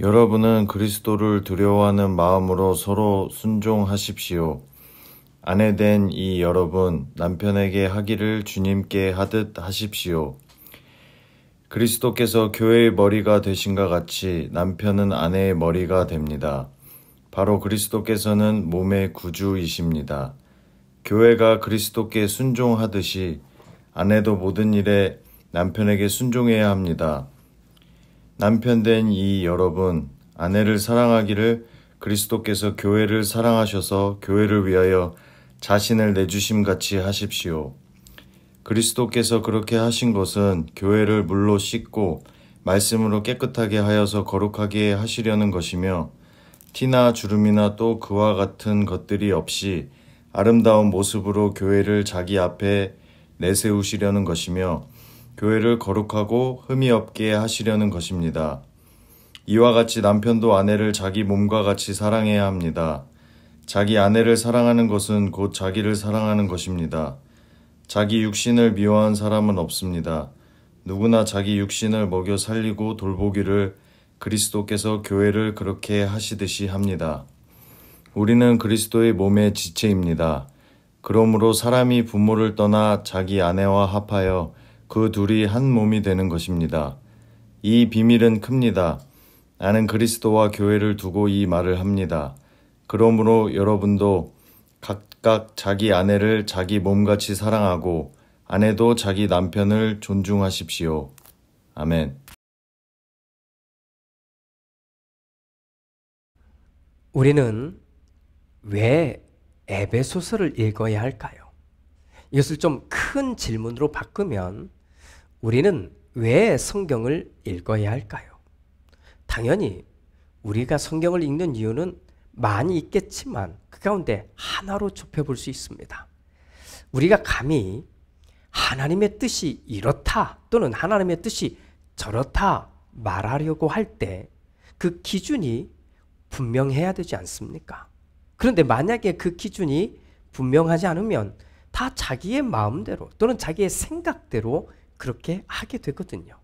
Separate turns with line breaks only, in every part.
여러분은 그리스도를 두려워하는 마음으로 서로 순종하십시오. 아내된 이 여러분, 남편에게 하기를 주님께 하듯 하십시오. 그리스도께서 교회의 머리가 되신과 같이 남편은 아내의 머리가 됩니다. 바로 그리스도께서는 몸의 구주이십니다. 교회가 그리스도께 순종하듯이 아내도 모든 일에 남편에게 순종해야 합니다. 남편된 이 여러분, 아내를 사랑하기를 그리스도께서 교회를 사랑하셔서 교회를 위하여 자신을 내주심 같이 하십시오. 그리스도께서 그렇게 하신 것은 교회를 물로 씻고 말씀으로 깨끗하게 하여서 거룩하게 하시려는 것이며 티나 주름이나 또 그와 같은 것들이 없이 아름다운 모습으로 교회를 자기 앞에 내세우시려는 것이며 교회를 거룩하고 흠이 없게 하시려는 것입니다. 이와 같이 남편도 아내를 자기 몸과 같이 사랑해야 합니다. 자기 아내를 사랑하는 것은 곧 자기를 사랑하는 것입니다. 자기 육신을 미워한 사람은 없습니다. 누구나 자기 육신을 먹여 살리고 돌보기를 그리스도께서 교회를 그렇게 하시듯이 합니다. 우리는 그리스도의 몸의 지체입니다. 그러므로 사람이 부모를 떠나 자기 아내와 합하여 그 둘이 한 몸이 되는 것입니다. 이 비밀은 큽니다. 나는 그리스도와 교회를 두고 이 말을 합니다. 그러므로 여러분도 각각 자기 아내를 자기 몸같이 사랑하고 아내도 자기 남편을 존중하십시오. 아멘.
우리는 왜 에베소서를 읽어야 할까요? 이것을 좀 큰 질문으로 바꾸면 우리는 왜 성경을 읽어야 할까요? 당연히 우리가 성경을 읽는 이유는 많이 있겠지만 그 가운데 하나로 좁혀볼 수 있습니다. 우리가 감히 하나님의 뜻이 이렇다 또는 하나님의 뜻이 저렇다 말하려고 할 때 그 기준이 분명해야 되지 않습니까? 그런데 만약에 그 기준이 분명하지 않으면 다 자기의 마음대로 또는 자기의 생각대로 그렇게 하게 되거든요.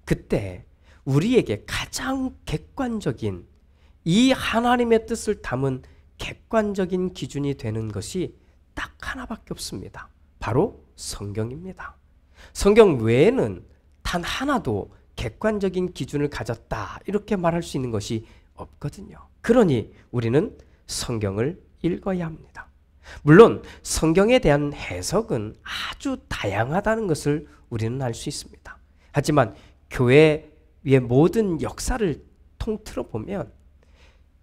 그때 우리에게 가장 객관적인 이 하나님의 뜻을 담은 객관적인 기준이 되는 것이 딱 하나밖에 없습니다. 바로 성경입니다. 성경 외에는 단 하나도 객관적인 기준을 가졌다 이렇게 말할 수 있는 것이 없거든요. 그러니 우리는 성경을 읽어야 합니다. 물론 성경에 대한 해석은 아주 다양하다는 것을 우리는 알 수 있습니다. 하지만 교회의 모든 역사를 통틀어 보면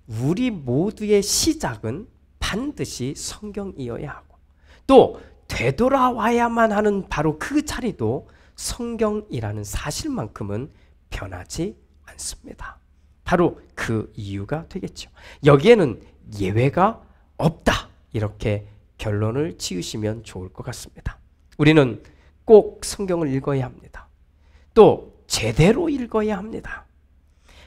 우리 모두의 시작은 반드시 성경이어야 하고 또 되돌아와야만 하는 바로 그 자리도 성경이라는 사실만큼은 변하지 않습니다. 바로 그 이유가 되겠죠. 여기에는 예외가 없다. 이렇게 결론을 지으시면 좋을 것 같습니다. 우리는 꼭 성경을 읽어야 합니다. 또 제대로 읽어야 합니다.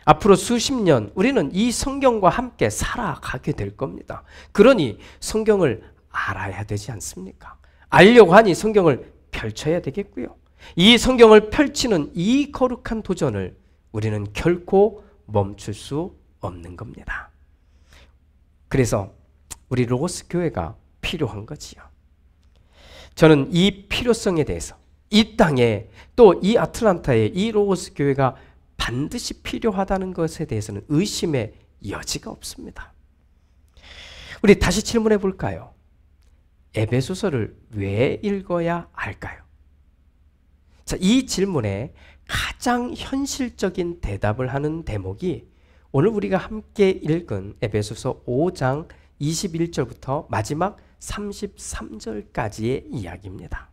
앞으로 수십 년 우리는 이 성경과 함께 살아가게 될 겁니다. 그러니 성경을 알아야 되지 않습니까? 알려고 하니 성경을 펼쳐야 되겠고요. 이 성경을 펼치는 이 거룩한 도전을 우리는 결코 멈출 수 없는 겁니다. 그래서 우리 로고스 교회가 필요한 거지요. 저는 이 필요성에 대해서 이 땅에 또 이 아틀란타에 이 로고스 교회가 반드시 필요하다는 것에 대해서는 의심의 여지가 없습니다. 우리 다시 질문해 볼까요? 에베소서를 왜 읽어야 할까요? 자, 이 질문에 가장 현실적인 대답을 하는 대목이 오늘 우리가 함께 읽은 에베소서 5장 21절부터 마지막 33절까지의 이야기입니다.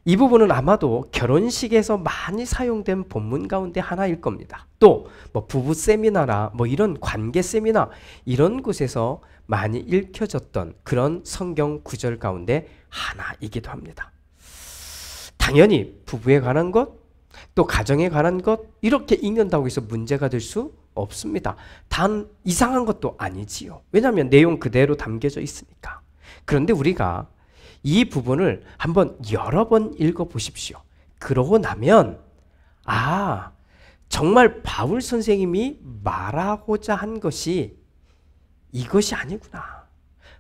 이 부분은 아마도 결혼식에서 많이 사용된 본문 가운데 하나일 겁니다. 또 부부 세미나나 이런 관계 세미나 이런 곳에서 많이 읽혀졌던 그런 성경 구절 가운데 하나이기도 합니다. 당연히 부부에 관한 것, 또 가정에 관한 것 이렇게 읽는다고 해서 문제가 될 수 없습니다. 단 이상한 것도 아니지요. 왜냐하면 내용 그대로 담겨져 있으니까. 그런데 우리가 이 부분을 한번 여러 번 읽어보십시오. 그러고 나면 정말 바울 선생님이 말하고자 한 것이 이것이 아니구나.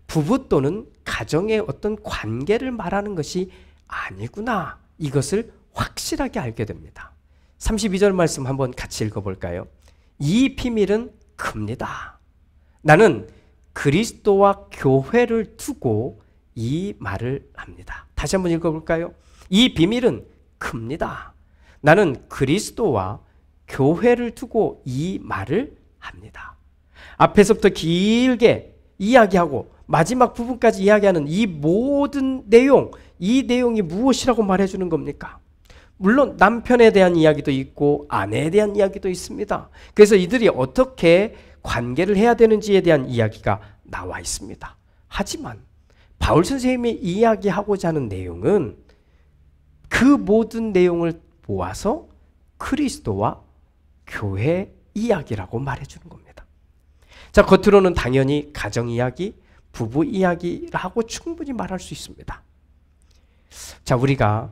부부 또는 가정의 어떤 관계를 말하는 것이 아니구나. 이것을 확실하게 알게 됩니다. 32절 말씀 한번 같이 읽어볼까요? 이 비밀은 큽니다. 나는 그리스도와 교회를 두고 이 말을 합니다. 다시 한번 읽어볼까요? 이 비밀은 큽니다. 나는 그리스도와 교회를 두고 이 말을 합니다. 앞에서부터 길게 이야기하고 마지막 부분까지 이야기하는 이 모든 내용, 이 내용이 무엇이라고 말해주는 겁니까? 물론 남편에 대한 이야기도 있고 아내에 대한 이야기도 있습니다. 그래서 이들이 어떻게 관계를 해야 되는지에 대한 이야기가 나와 있습니다. 하지만 바울 선생님이 이야기하고자 하는 내용은 그 모든 내용을 모아서 그리스도와 교회 이야기라고 말해주는 겁니다. 자, 겉으로는 당연히 가정 이야기, 부부 이야기라고 충분히 말할 수 있습니다. 자, 우리가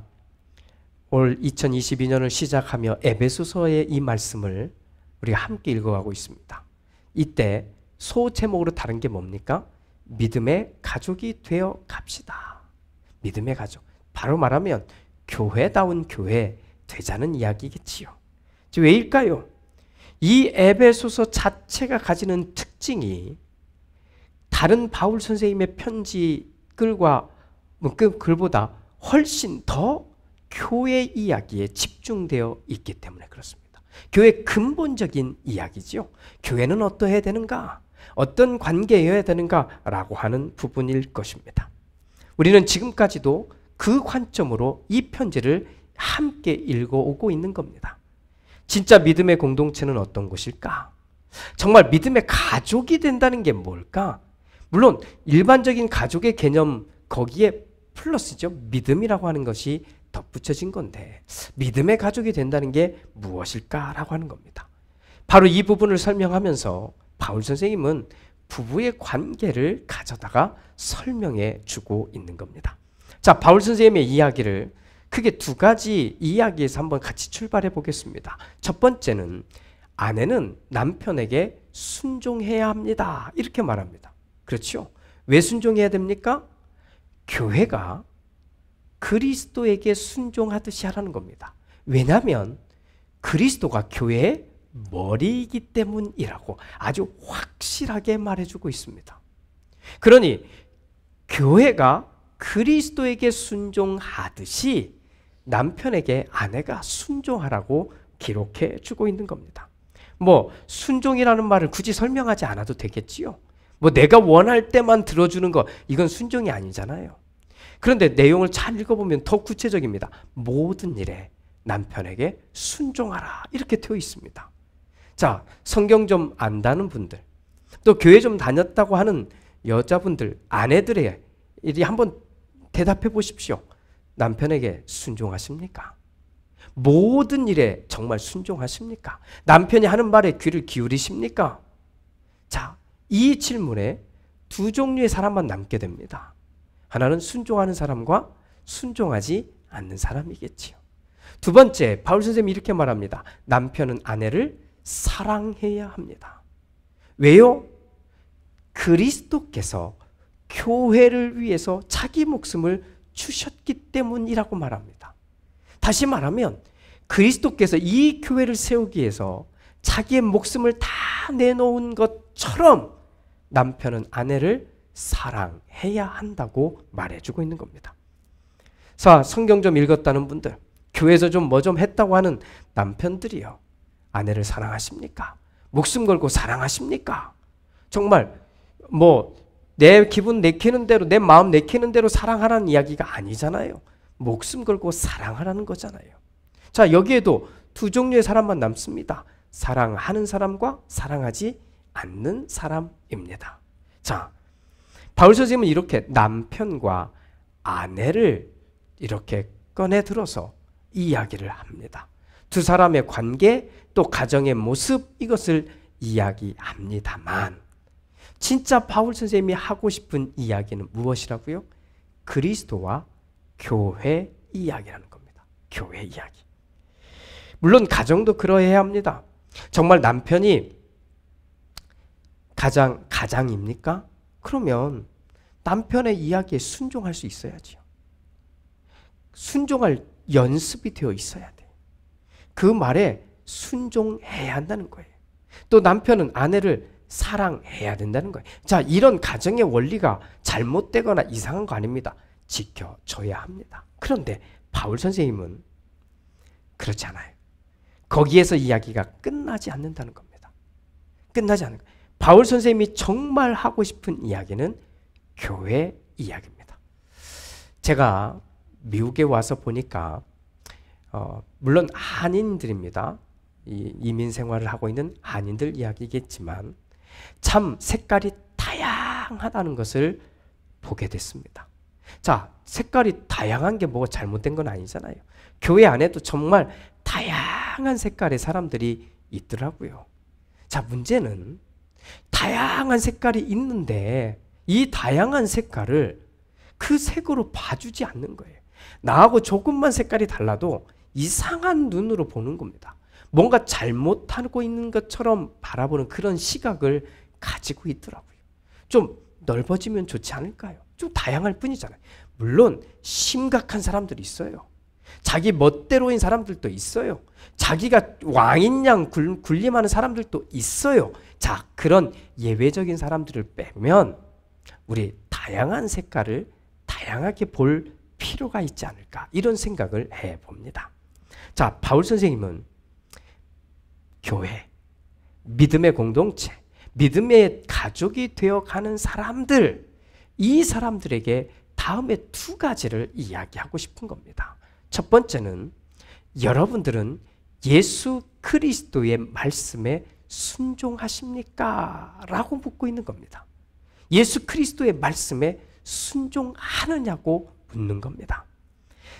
올 2022년을 시작하며 에베소서의 이 말씀을 우리가 함께 읽어가고 있습니다. 이때 소 제목으로 다른 게 뭡니까? 믿음의 가족이 되어 갑시다. 믿음의 가족. 바로 말하면 교회다운 교회 되자는 이야기겠지요. 왜일까요? 이 에베소서 자체가 가지는 특징이 다른 바울 선생님의 편지글과 글보다 훨씬 더 교회 이야기에 집중되어 있기 때문에 그렇습니다. 교회의 근본적인 이야기죠. 교회는 어떠해야 되는가? 어떤 관계여야 되는가라고 하는 부분일 것입니다. 우리는 지금까지도 그 관점으로 이 편지를 함께 읽어오고 있는 겁니다. 진짜 믿음의 공동체는 어떤 것일까? 정말 믿음의 가족이 된다는 게 뭘까? 물론 일반적인 가족의 개념 거기에 플러스죠. 믿음이라고 하는 것이 덧붙여진 건데 믿음의 가족이 된다는 게 무엇일까라고 하는 겁니다. 바로 이 부분을 설명하면서 바울 선생님은 부부의 관계를 가져다가 설명해 주고 있는 겁니다. 자, 바울 선생님의 이야기를 크게 두 가지 이야기에서 한번 같이 출발해 보겠습니다. 첫 번째는 아내는 남편에게 순종해야 합니다. 이렇게 말합니다. 그렇죠? 왜 순종해야 됩니까? 교회가 그리스도에게 순종하듯이 하라는 겁니다. 왜냐하면 그리스도가 교회의 머리이기 때문이라고 아주 확실하게 말해주고 있습니다. 그러니 교회가 그리스도에게 순종하듯이 남편에게 아내가 순종하라고 기록해 주고 있는 겁니다. 순종이라는 말을 굳이 설명하지 않아도 되겠지요. 내가 원할 때만 들어주는 거, 이건 순종이 아니잖아요. 그런데 내용을 잘 읽어보면 더 구체적입니다. 모든 일에 남편에게 순종하라 이렇게 되어 있습니다. 자, 성경 좀 안다는 분들, 또 교회 좀 다녔다고 하는 여자분들, 아내들의 일이 한번 대답해 보십시오. 남편에게 순종하십니까? 모든 일에 정말 순종하십니까? 남편이 하는 말에 귀를 기울이십니까? 자, 이 질문에 두 종류의 사람만 남게 됩니다. 하나는 순종하는 사람과 순종하지 않는 사람이겠지요. 두 번째, 바울 선생님이 이렇게 말합니다. 남편은 아내를 사랑해야 합니다. 왜요? 그리스도께서 교회를 위해서 자기 목숨을 주셨기 때문이라고 말합니다. 다시 말하면 그리스도께서 이 교회를 세우기 위해서 자기의 목숨을 다 내놓은 것처럼 남편은 아내를 사랑해야 한다고 말해주고 있는 겁니다. 자, 성경 좀 읽었다는 분들, 교회에서 좀 했다고 하는 남편들이요, 아내를 사랑하십니까? 목숨 걸고 사랑하십니까? 정말 내 기분 내키는 대로, 내 마음 내키는 대로 사랑하라는 이야기가 아니잖아요. 목숨 걸고 사랑하라는 거잖아요. 자, 여기에도 두 종류의 사람만 남습니다. 사랑하는 사람과 사랑하지 않는 사람입니다. 자, 바울 선생님은 이렇게 남편과 아내를 이렇게 꺼내 들어서 이야기를 합니다. 두 사람의 관계, 또 가정의 모습, 이것을 이야기합니다만 진짜 바울 선생님이 하고 싶은 이야기는 무엇이라고요? 그리스도와 교회 이야기라는 겁니다. 교회 이야기. 물론 가정도 그러해야 합니다. 정말 남편이 가장입니까? 그러면 남편의 이야기에 순종할 수 있어야지요. 순종할 연습이 되어 있어야 돼. 그 말에 순종해야 한다는 거예요. 또 남편은 아내를 사랑해야 된다는 거예요. 자, 이런 가정의 원리가 잘못되거나 이상한 거 아닙니다. 지켜줘야 합니다. 그런데 바울 선생님은 그렇지 않아요. 거기에서 이야기가 끝나지 않는다는 겁니다. 끝나지 않는 거예요. 바울 선생님이 정말 하고 싶은 이야기는 교회 이야기입니다. 제가 미국에 와서 보니까 물론 한인들입니다. 이민 생활을 하고 있는 한인들 이야기겠지만 참 색깔이 다양하다는 것을 보게 됐습니다. 자, 색깔이 다양한 게 뭐가 잘못된 건 아니잖아요. 교회 안에도 정말 다양한 색깔의 사람들이 있더라고요. 자, 문제는 다양한 색깔이 있는데 이 다양한 색깔을 그 색으로 봐주지 않는 거예요. 나하고 조금만 색깔이 달라도 이상한 눈으로 보는 겁니다. 뭔가 잘못하고 있는 것처럼 바라보는 그런 시각을 가지고 있더라고요. 좀 넓어지면 좋지 않을까요? 좀 다양할 뿐이잖아요. 물론 심각한 사람들이 있어요. 자기 멋대로인 사람들도 있어요. 자기가 왕인 양 군림하는 사람들도 있어요. 자, 그런 예외적인 사람들을 빼면 우리 다양한 색깔을 다양하게 볼 필요가 있지 않을까, 이런 생각을 해봅니다. 자, 바울 선생님은 교회, 믿음의 공동체, 믿음의 가족이 되어가는 사람들, 이 사람들에게 다음에 두 가지를 이야기하고 싶은 겁니다. 첫 번째는 여러분들은 예수 그리스도의 말씀에 순종하십니까? 라고 묻고 있는 겁니다. 예수 그리스도의 말씀에 순종하느냐고 묻는 겁니다.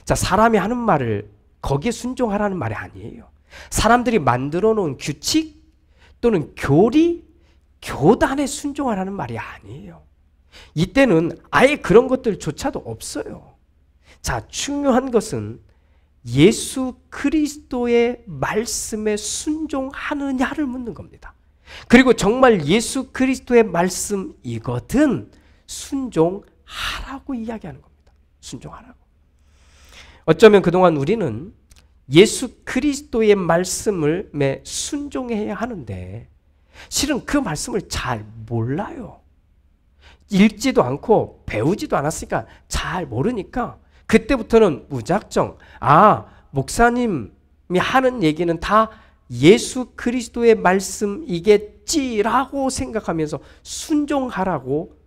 자, 사람이 하는 말을 거기에 순종하라는 말이 아니에요. 사람들이 만들어 놓은 규칙 또는 교리, 교단에 순종하라는 말이 아니에요. 이때는 아예 그런 것들조차도 없어요. 자, 중요한 것은 예수 그리스도의 말씀에 순종하느냐를 묻는 겁니다. 그리고 정말 예수 그리스도의 말씀이거든 순종하라고 이야기하는 겁니다. 순종하라고. 어쩌면 그동안 우리는 예수 그리스도의 말씀에 순종해야 하는데 실은 그 말씀을 잘 몰라요. 읽지도 않고 배우지도 않았으니까 잘 모르니까 그때부터는 무작정 목사님이 하는 얘기는 다 예수 그리스도의 말씀이겠지라고 생각하면서 순종하라고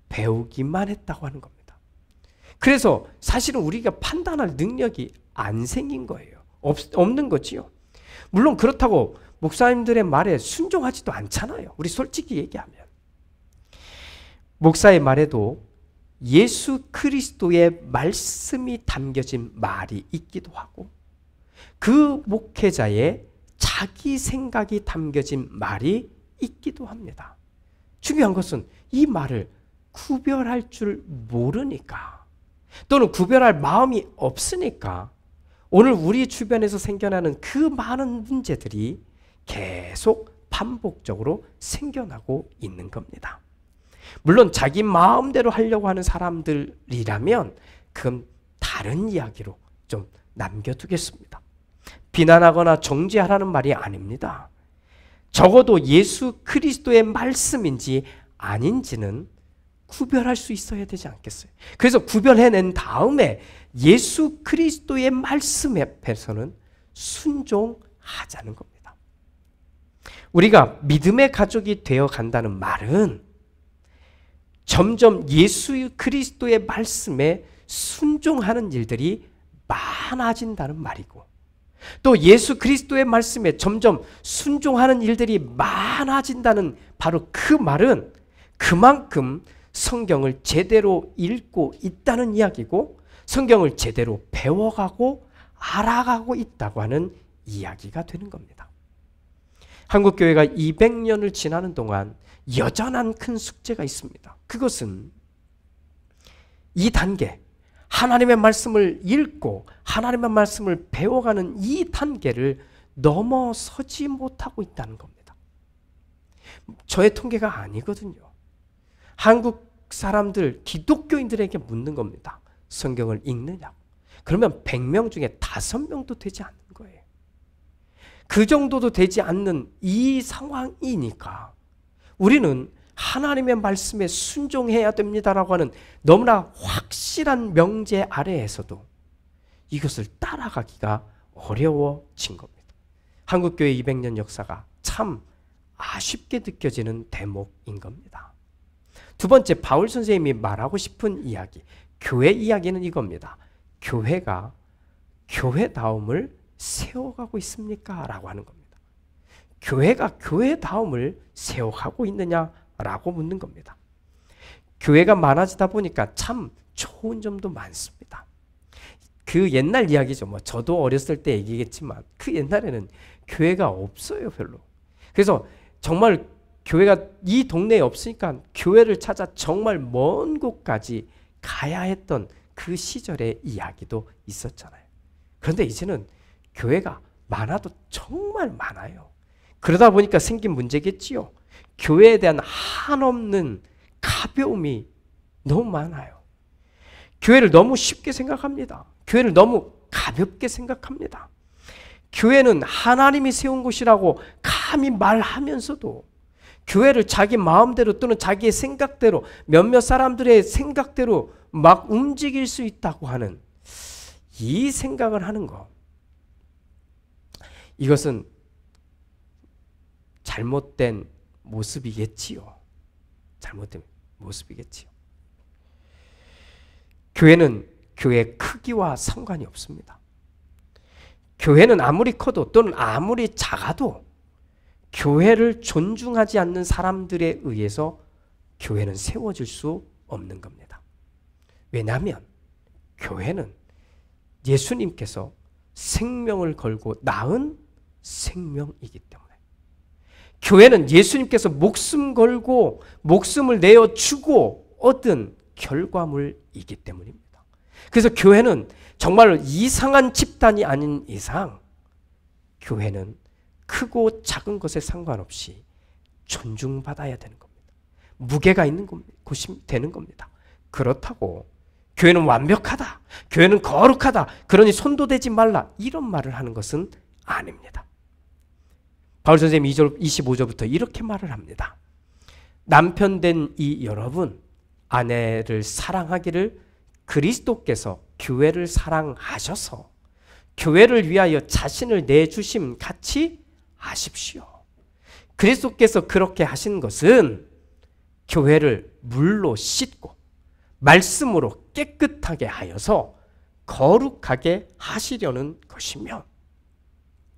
배우기만 했다고 하는 겁니다. 그래서 사실은 우리가 판단할 능력이 안 생긴 거예요. 없는 거지요. 물론 그렇다고 목사님들의 말에 순종하지도 않잖아요. 우리 솔직히 얘기하면. 목사의 말에도 예수 그리스도의 말씀이 담겨진 말이 있기도 하고 그 목회자의 자기 생각이 담겨진 말이 있기도 합니다. 중요한 것은 이 말을 구별할 줄 모르니까 또는 구별할 마음이 없으니까 오늘 우리 주변에서 생겨나는 그 많은 문제들이 계속 반복적으로 생겨나고 있는 겁니다. 물론 자기 마음대로 하려고 하는 사람들이라면 그건 다른 이야기로 좀 남겨두겠습니다. 비난하거나 정죄하라는 말이 아닙니다. 적어도 예수 그리스도의 말씀인지 아닌지는 구별할 수 있어야 되지 않겠어요? 그래서 구별해낸 다음에 예수 그리스도의 말씀 앞에서는 순종하자는 겁니다. 우리가 믿음의 가족이 되어 간다는 말은 점점 예수 그리스도의 말씀에 순종하는 일들이 많아진다는 말이고 또 예수 그리스도의 말씀에 점점 순종하는 일들이 많아진다는 바로 그 말은 그만큼 성경을 제대로 읽고 있다는 이야기고 성경을 제대로 배워가고 알아가고 있다고 하는 이야기가 되는 겁니다. 한국교회가 200년을 지나는 동안 여전한 큰 숙제가 있습니다. 그것은 이 단계, 하나님의 말씀을 읽고 하나님의 말씀을 배워가는 이 단계를 넘어서지 못하고 있다는 겁니다. 저의 통계가 아니거든요. 한국 사람들, 기독교인들에게 묻는 겁니다. 성경을 읽느냐고. 그러면 100명 중에 5명도 되지 않는 거예요. 그 정도도 되지 않는 이 상황이니까 우리는 하나님의 말씀에 순종해야 됩니다라고 하는 너무나 확실한 명제 아래에서도 이것을 따라가기가 어려워진 겁니다. 한국교회 200년 역사가 참 아쉽게 느껴지는 대목인 겁니다. 두 번째, 바울 선생님이 말하고 싶은 이야기, 교회 이야기는 이겁니다. 교회가 교회다움을 세워가고 있습니까? 라고 하는 겁니다. 교회가 교회다움을 세워가고 있느냐라고 묻는 겁니다. 교회가 많아지다 보니까 참 좋은 점도 많습니다. 그 옛날 이야기죠. 뭐 저도 어렸을 때 얘기겠지만 그 옛날에는 교회가 없어요, 별로. 그래서 정말 교회가 이 동네에 없으니까 교회를 찾아 정말 먼 곳까지 가야 했던 그 시절의 이야기도 있었잖아요. 그런데 이제는 교회가 많아도 정말 많아요. 그러다 보니까 생긴 문제겠지요. 교회에 대한 한없는 가벼움이 너무 많아요. 교회를 너무 쉽게 생각합니다. 교회를 너무 가볍게 생각합니다. 교회는 하나님이 세운 곳이라고 감히 말하면서도 교회를 자기 마음대로 또는 자기의 생각대로 몇몇 사람들의 생각대로 막 움직일 수 있다고 하는 이 생각을 하는 거, 이것은 잘못된 모습이겠지요. 잘못된 모습이겠지요. 교회는 교회의 크기와 상관이 없습니다. 교회는 아무리 커도 또는 아무리 작아도 교회를 존중하지 않는 사람들에 의해서 교회는 세워질 수 없는 겁니다. 왜냐하면 교회는 예수님께서 생명을 걸고 낳은 생명이기 때문에, 교회는 예수님께서 목숨 걸고 목숨을 내어주고 얻은 결과물이기 때문입니다. 그래서 교회는 정말 이상한 집단이 아닌 이상 교회는 크고 작은 것에 상관없이 존중받아야 되는 겁니다. 무게가 있는 곳이 되는 겁니다. 그렇다고 교회는 완벽하다, 교회는 거룩하다, 그러니 손도 대지 말라, 이런 말을 하는 것은 아닙니다. 바울 선생님 2절, 25절부터 이렇게 말을 합니다. 남편 된 이 여러분, 아내를 사랑하기를 그리스도께서 교회를 사랑하셔서 교회를 위하여 자신을 내주심 같이 하십시오. 그리스도께서 그렇게 하신 것은 교회를 물로 씻고 말씀으로 깨끗하게 하여서 거룩하게 하시려는 것이며,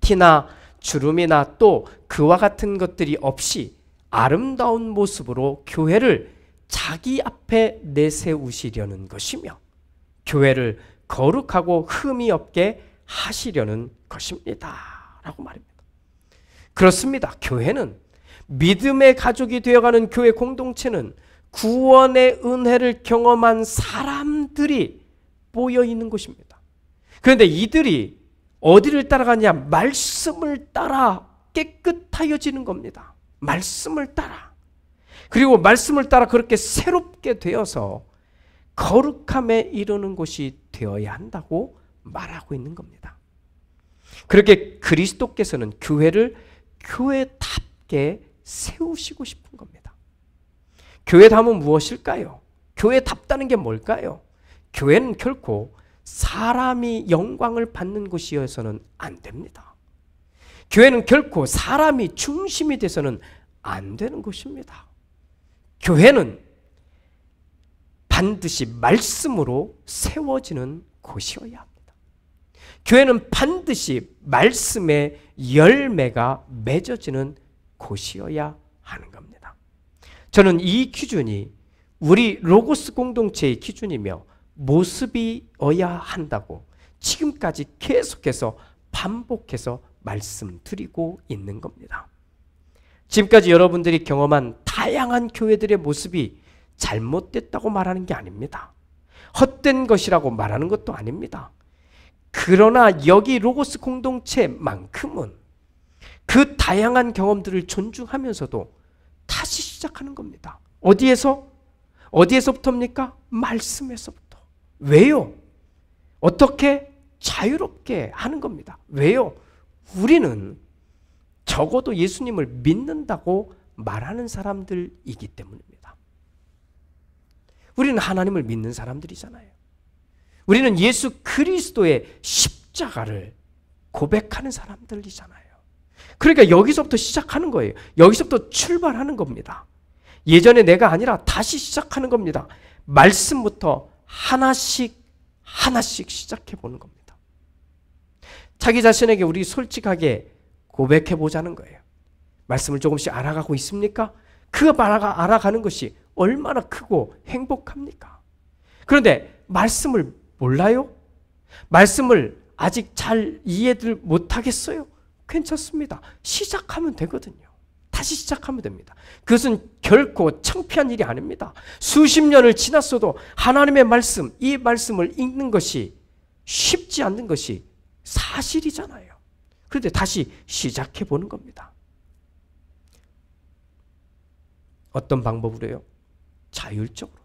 티나 주름이나 또 그와 같은 것들이 없이 아름다운 모습으로 교회를 자기 앞에 내세우시려는 것이며, 교회를 거룩하고 흠이 없게 하시려는 것입니다. 라고 말입니다. 그렇습니다. 교회는, 믿음의 가족이 되어가는 교회 공동체는 구원의 은혜를 경험한 사람들이 모여 있는 곳입니다. 그런데 이들이 어디를 따라가냐? 말씀을 따라 깨끗하여지는 겁니다. 말씀을 따라. 그리고 말씀을 따라 그렇게 새롭게 되어서 거룩함에 이르는 곳이 되어야 한다고 말하고 있는 겁니다. 그렇게 그리스도께서는 교회를 교회답게 세우시고 싶은 겁니다. 교회답은 무엇일까요? 교회답다는 게 뭘까요? 교회는 결코 사람이 영광을 받는 곳이어서는 안 됩니다. 교회는 결코 사람이 중심이 돼서는 안 되는 곳입니다. 교회는 반드시 말씀으로 세워지는 곳이어야 합니다. 교회는 반드시 말씀의 열매가 맺어지는 곳이어야 하는 겁니다. 저는 이 기준이 우리 로고스 공동체의 기준이며 모습이어야 한다고 지금까지 계속해서 반복해서 말씀드리고 있는 겁니다. 지금까지 여러분들이 경험한 다양한 교회들의 모습이 잘못됐다고 말하는 게 아닙니다. 헛된 것이라고 말하는 것도 아닙니다. 그러나 여기 로고스 공동체만큼은 그 다양한 경험들을 존중하면서도 다시 시작하는 겁니다. 어디에서부터입니까? 말씀에서부터. 왜요? 어떻게? 자유롭게 하는 겁니다. 왜요? 우리는 적어도 예수님을 믿는다고 말하는 사람들이기 때문입니다. 우리는 하나님을 믿는 사람들이잖아요. 우리는 예수 그리스도의 십자가를 고백하는 사람들이잖아요. 그러니까 여기서부터 시작하는 거예요. 여기서부터 출발하는 겁니다. 예전에 내가 아니라 다시 시작하는 겁니다. 말씀부터 하나씩 시작해 보는 겁니다. 자기 자신에게 우리 솔직하게 고백해 보자는 거예요. 말씀을 조금씩 알아가고 있습니까? 그 알아가는 것이 얼마나 크고 행복합니까? 그런데 말씀을 몰라요? 말씀을 아직 잘 이해를 못하겠어요? 괜찮습니다. 시작하면 되거든요. 다시 시작하면 됩니다. 그것은 결코 창피한 일이 아닙니다. 수십 년을 지났어도 하나님의 말씀, 이 말씀을 읽는 것이 쉽지 않는 것이 사실이잖아요. 그런데 다시 시작해 보는 겁니다. 어떤 방법으로요? 자율적으로.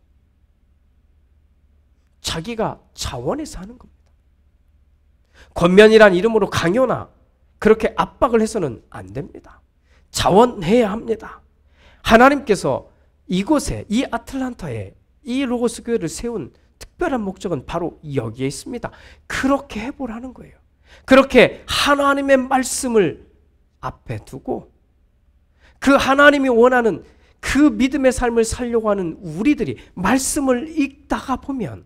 자기가 자원해서 하는 겁니다. 권면이란 이름으로 강요나 그렇게 압박을 해서는 안 됩니다. 자원해야 합니다. 하나님께서 이곳에, 이 아틀란타에 이 로고스 교회를 세운 특별한 목적은 바로 여기에 있습니다. 그렇게 해보라는 거예요. 그렇게 하나님의 말씀을 앞에 두고 그 하나님이 원하는 그 믿음의 삶을 살려고 하는 우리들이 말씀을 읽다가 보면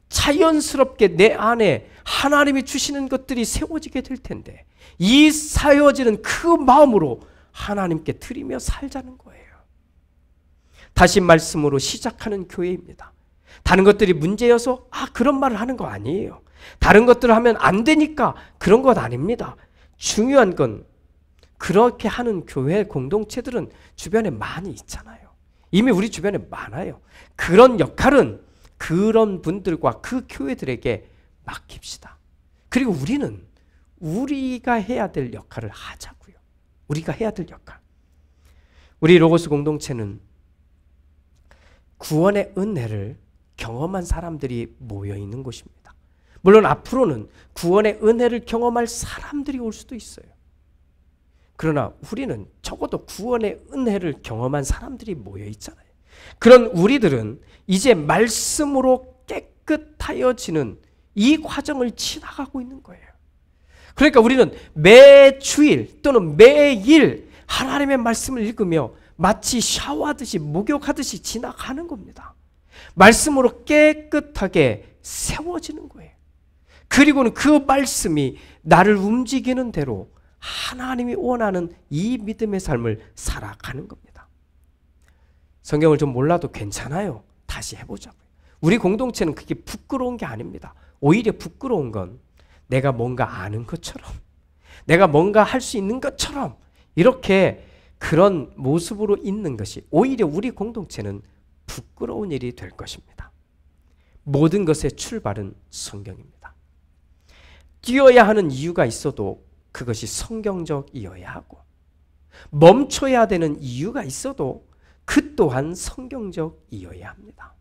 자연스럽게 내 안에 하나님이 주시는 것들이 세워지게 될 텐데 이 세워지는 그 마음으로 하나님께 드리며 살자는 거예요. 다시 말씀으로 시작하는 교회입니다. 다른 것들이 문제여서 그런 말을 하는 거 아니에요. 다른 것들을 하면 안 되니까 그런 것 아닙니다. 중요한 건 그렇게 하는 교회 공동체들은 주변에 많이 있잖아요. 이미 우리 주변에 많아요. 그런 역할은 그런 분들과 그 교회들에게 맡깁시다. 그리고 우리는 우리가 해야 될 역할을 하자고요. 우리가 해야 될 역할. 우리 로고스 공동체는 구원의 은혜를 경험한 사람들이 모여 있는 곳입니다. 물론 앞으로는 구원의 은혜를 경험할 사람들이 올 수도 있어요. 그러나 우리는 적어도 구원의 은혜를 경험한 사람들이 모여 있잖아요. 그런 우리들은 이제 말씀으로 깨끗하여지는 이 과정을 지나가고 있는 거예요. 그러니까 우리는 매주일 또는 매일 하나님의 말씀을 읽으며 마치 샤워하듯이 목욕하듯이 지나가는 겁니다. 말씀으로 깨끗하게 세워지는 거예요. 그리고는 그 말씀이 나를 움직이는 대로 하나님이 원하는 이 믿음의 삶을 살아가는 겁니다. 성경을 좀 몰라도 괜찮아요. 다시 해보자고요. 우리 공동체는 그게 부끄러운 게 아닙니다. 오히려 부끄러운 건 내가 뭔가 아는 것처럼, 내가 뭔가 할 수 있는 것처럼 이렇게 그런 모습으로 있는 것이 오히려 우리 공동체는 부끄러운 일이 될 것입니다. 모든 것의 출발은 성경입니다. 뛰어야 하는 이유가 있어도 그것이 성경적이어야 하고 멈춰야 되는 이유가 있어도 그 또한 성경적이어야 합니다.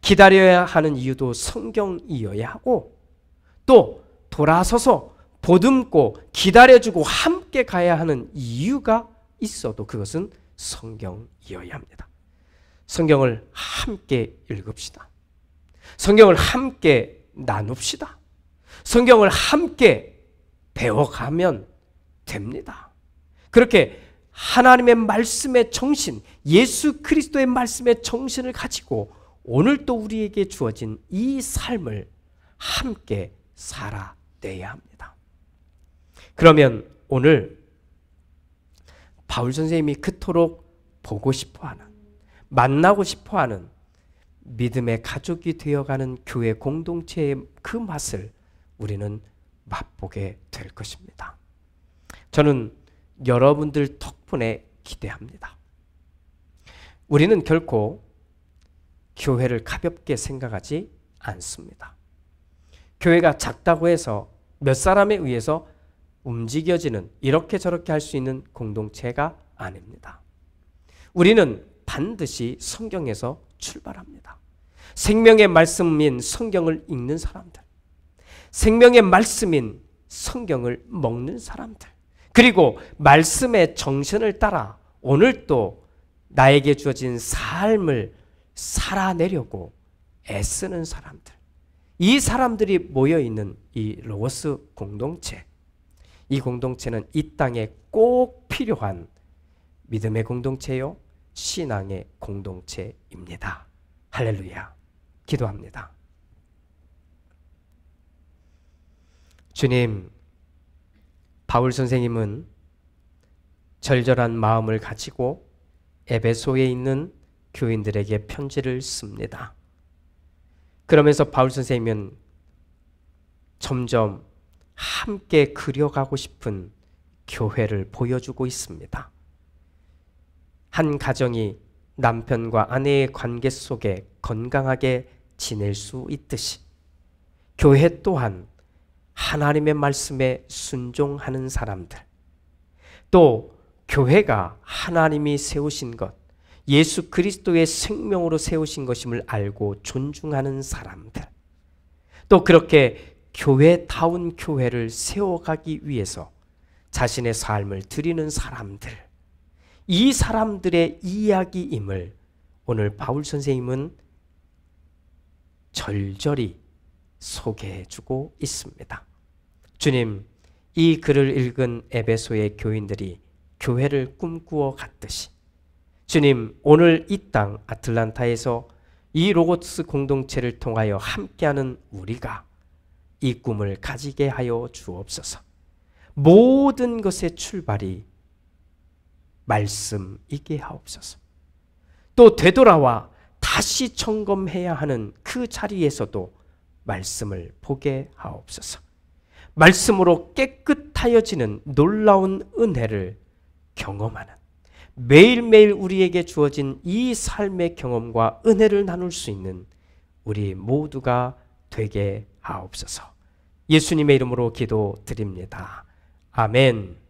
기다려야 하는 이유도 성경이어야 하고 또 돌아서서 보듬고 기다려주고 함께 가야 하는 이유가 있어도 그것은 성경이어야 합니다. 성경을 함께 읽읍시다. 성경을 함께 나눕시다. 성경을 함께 배워가면 됩니다. 그렇게 하나님의 말씀의 정신, 예수 그리스도의 말씀의 정신을 가지고 오늘 또 우리에게 주어진 이 삶을 함께 살아내야 합니다. 그러면 오늘 바울 선생님이 그토록 보고 싶어하는, 만나고 싶어하는 믿음의 가족이 되어가는 교회 공동체의 그 맛을 우리는 맛보게 될 것입니다. 저는 여러분들 덕분에 기대합니다. 우리는 결코 교회를 가볍게 생각하지 않습니다. 교회가 작다고 해서 몇 사람에 의해서 움직여지는, 이렇게 저렇게 할 수 있는 공동체가 아닙니다. 우리는 반드시 성경에서 출발합니다. 생명의 말씀인 성경을 읽는 사람들, 생명의 말씀인 성경을 먹는 사람들, 그리고 말씀의 정신을 따라 오늘 또 나에게 주어진 삶을 살아내려고 애쓰는 사람들, 이 사람들이 모여있는 이 로고스 공동체, 이 공동체는 이 땅에 꼭 필요한 믿음의 공동체요, 신앙의 공동체입니다. 할렐루야. 기도합니다. 주님, 바울 선생님은 절절한 마음을 가지고 에베소에 있는 교인들에게 편지를 씁니다. 그러면서 바울 선생님은 점점 함께 그려가고 싶은 교회를 보여주고 있습니다. 한 가정이 남편과 아내의 관계 속에 건강하게 지낼 수 있듯이 교회 또한 하나님의 말씀에 순종하는 사람들, 또 교회가 하나님이 세우신 것, 예수 그리스도의 생명으로 세우신 것임을 알고 존중하는 사람들, 또 그렇게 교회다운 교회를 세워가기 위해서 자신의 삶을 드리는 사람들, 이 사람들의 이야기임을 오늘 바울 선생님은 절절히 소개해주고 있습니다. 주님, 이 글을 읽은 에베소의 교인들이 교회를 꿈꾸어 갔듯이 주님, 오늘 이 땅 아틀란타에서 이 로고스 공동체를 통하여 함께하는 우리가 이 꿈을 가지게 하여 주옵소서. 모든 것의 출발이 말씀이게 하옵소서. 또 되돌아와 다시 점검해야 하는 그 자리에서도 말씀을 보게 하옵소서. 말씀으로 깨끗하여지는 놀라운 은혜를 경험하는, 매일매일 우리에게 주어진 이 삶의 경험과 은혜를 나눌 수 있는 우리 모두가 되게 하옵소서. 예수님의 이름으로 기도드립니다. 아멘.